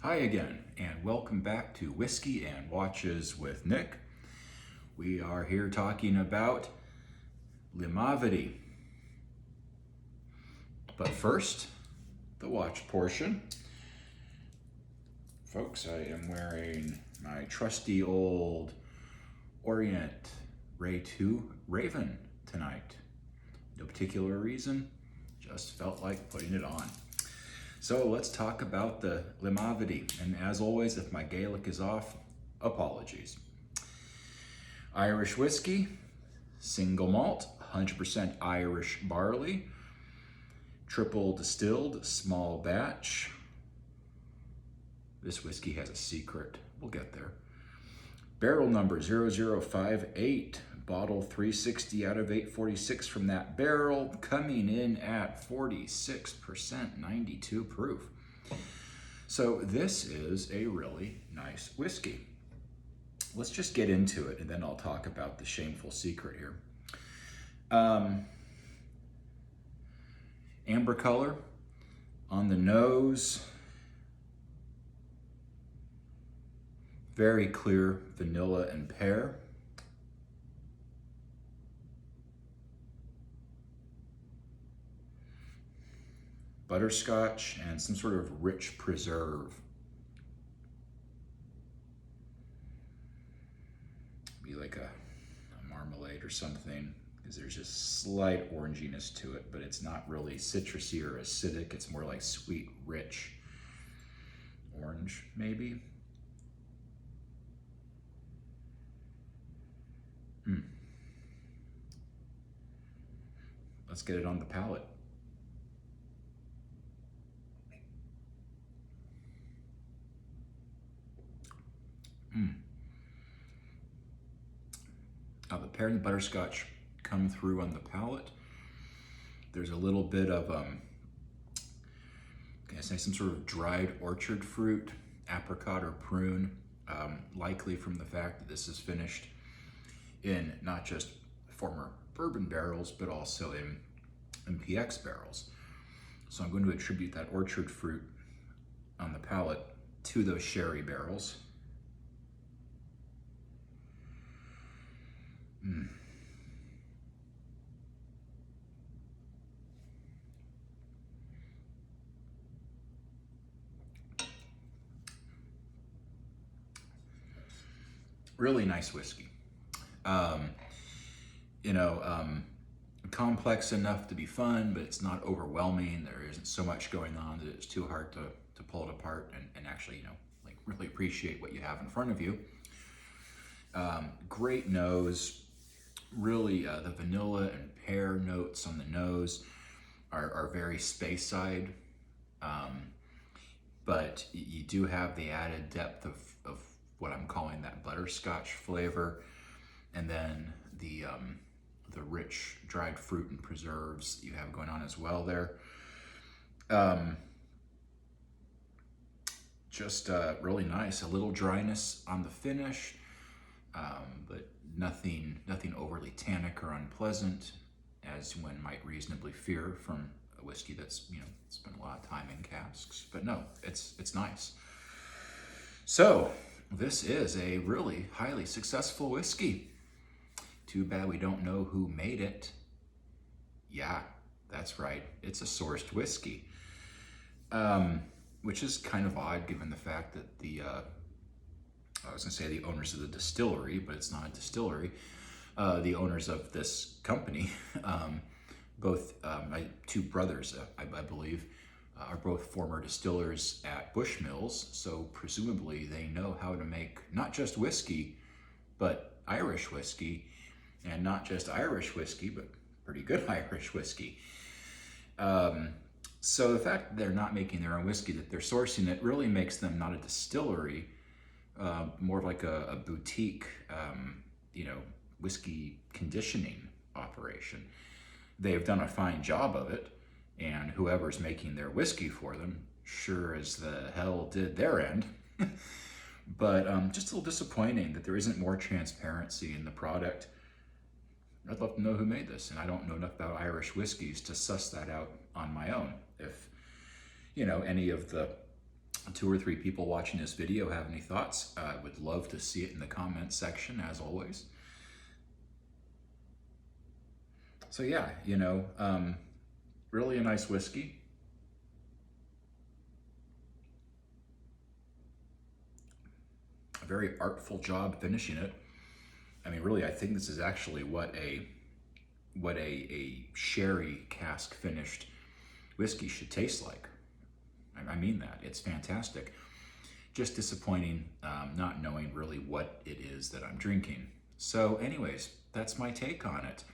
Hi again, and welcome back to Whiskey and Watches with Nick. We are here talking about Limavady. But first, the watch portion. Folks, I am wearing my trusty old Orient Ray 2 Raven tonight. No particular reason, just felt like putting it on. So let's talk about the Limavady. And as always, if my Gaelic is off, apologies. Irish whiskey, single malt, 100% Irish barley, triple distilled, small batch. This whiskey has a secret. We'll get there. Barrel number 0058, bottle 360 out of 846 from that barrel, coming in at 46%, 92 proof. So this is a really nice whiskey. Let's just get into it, and then I'll talk about the shameful secret here. Amber color on the nose. Very clear vanilla and pear. Butterscotch and some sort of rich preserve. Be like a marmalade or something, because there's just slight oranginess to it, but it's not really citrusy or acidic. It's more like sweet, rich orange, maybe. Let's get it on the palate. The pear and butterscotch come through on the palate. There's a little bit of, can I say, some sort of dried orchard fruit, apricot or prune, likely from the fact that this is finished in not just former bourbon barrels, but also in MPX barrels. So I'm going to attribute that orchard fruit on the palate to those sherry barrels. Really nice whiskey. Complex enough to be fun, but it's not overwhelming. There isn't so much going on that it's too hard to pull it apart and actually, like really appreciate what you have in front of you. Great nose. Really, the vanilla and pear notes on the nose are very Speyside, but you do have the added depth of what I'm calling that butterscotch flavor, and then the rich dried fruit and preserves you have going on as well there. Just really nice. A little dryness on the finish, but nothing overly tannic or unpleasant, as one might reasonably fear from a whiskey that's spent a lot of time in casks. But no, it's nice. So this is a really highly successful whiskey. Too bad we don't know who made it. Yeah, that's right. It's a sourced whiskey, which is kind of odd given the fact that I was gonna say the owners of the distillery, but it's not a distillery. The owners of this company, both my two brothers, I believe, are both former distillers at Bushmills, so presumably they know how to make not just whiskey, but Irish whiskey, and not just Irish whiskey, but pretty good Irish whiskey. So the fact that they're not making their own whiskey, that they're sourcing it, really makes them not a distillery, more like a boutique, whiskey conditioning operation. They've done a fine job of it, and whoever's making their whiskey for them sure as the hell did their end. But just a little disappointing that there isn't more transparency in the product. I'd love to know who made this, and I don't know enough about Irish whiskeys to suss that out on my own. If any of the 2 or 3 people watching this video have any thoughts, I would love to see it in the comments section, as always. So yeah, really a nice whiskey. A very artful job finishing it. I mean, really, I think this is actually what a sherry cask finished whiskey should taste like. I mean that. It's fantastic. Just disappointing not knowing really what it is that I'm drinking. So anyways, that's my take on it.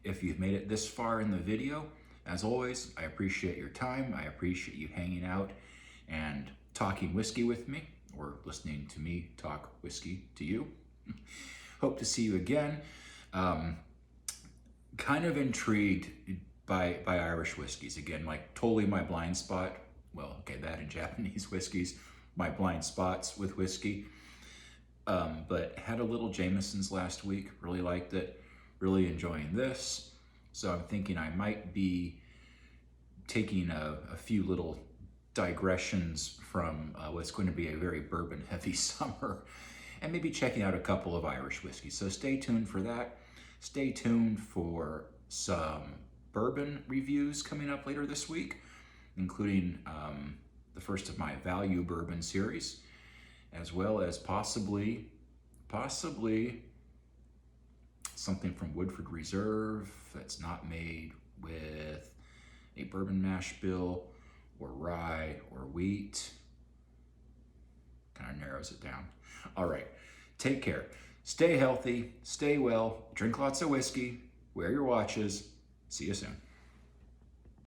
If you've made it this far in the video, as always, I appreciate your time. I appreciate you hanging out and talking whiskey with me, or listening to me talk whiskey to you. Hope to see you again. Kind of intrigued by Irish whiskeys. Again, like totally my blind spot. Well, okay, that and Japanese whiskeys, my blind spots with whiskey. But had a little Jameson's last week, really liked it, really enjoying this. So I'm thinking I might be taking a few little digressions from what's going to be a very bourbon heavy summer, and maybe checking out a couple of Irish whiskeys. So stay tuned for that. Stay tuned for some bourbon reviews coming up later this week, including the first of my value bourbon series, as well as possibly something from Woodford Reserve that's not made with a bourbon mash bill or rye or wheat. Kind of narrows it down. All right, take care. Stay healthy, stay well, drink lots of whiskey, wear your watches. See you soon.